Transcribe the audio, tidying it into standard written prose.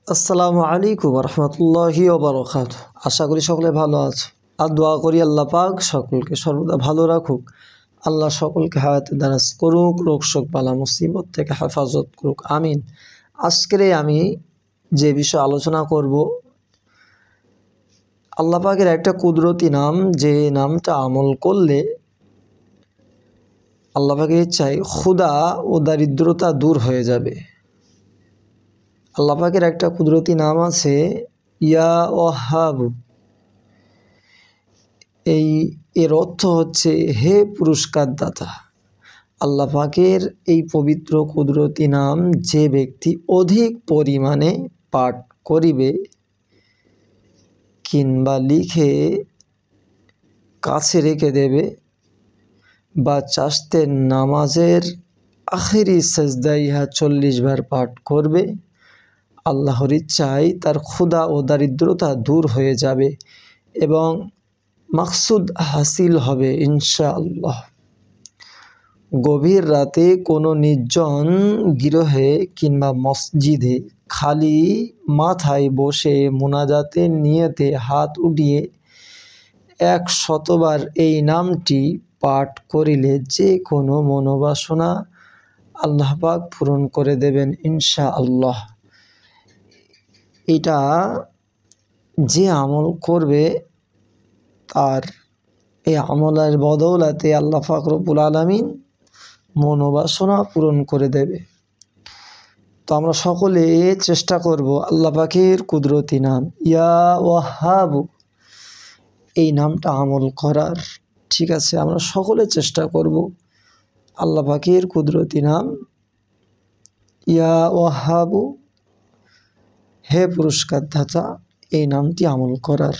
আসসালামু আলাইকুম রহমতুল্লাহি ওবারাকাতুহু। আশা করি সকলে ভালো আছে আর দোয়া করি আল্লাহ পাক সকলকে সর্বদা ভালো রাখুক। আল্লাহ সকলকে হায়াতে দারাজ করুক, রোগ শোক বালা মুসিবত থেকে হেফাজত করুক, আমিন। আজকে আমি যে বিষয়ে আলোচনা করব, আল্লাহ পাকের একটা কুদরতি নাম, যে নামটা আমল করলে আল্লাহ পাকের ইচ্ছায় ক্ষুধা ও দারিদ্রতা দূর হয়ে যাবে। আল্লাহ পাকের একটা কুদরতি নাম আছে, ইয়া ওয়াহাব। এর অর্থ হচ্ছে হে পুরস্কার দাতা। আল্লাহ পাকের এই পবিত্র কুদরতি নাম যে ব্যক্তি অধিক পরিমাণে পাঠ করিবে কিংবা লিখে কাছে রেখে দেবে বা চাষতের নামাজের আখেরি সেজদায় ইহা 40 বার পাঠ করবে, আল্লাহর ইচ্ছায় তার ক্ষুধা ও দারিদ্রতা দূর হয়ে যাবে এবং মাকসুদ হাসিল হবে ইনশাআল্লাহ। গভীর রাতে কোনো নির্জন গৃহে কিংবা মসজিদে খালি মাথায় বসে মুনাজাতের নিয়তে হাত উঠিয়ে 100 বার এই নামটি পাঠ করিলে যে কোনো মনোবাসনা আল্লাহ পাক পূরণ করে দেবেন ইনশাআল্লাহ। এটা যে আমল করবে তার এই আমলের বদৌলতে আল্লাহ পাক রব্বুল আলামিন মনোবাসনা পূরণ করে দেবে। তো আমরা সকলে চেষ্টা করব আল্লাহ পাকের কুদরতি নাম ইয়া ওয়াহাব এই নামটা আমল করার। ঠিক আছে, আমরা সকলে চেষ্টা করব আল্লাহ পাকের কুদরতি নাম ইয়া ওয়াহাব, হে পুরস্কার দাতা, এই নামটি আমল করার।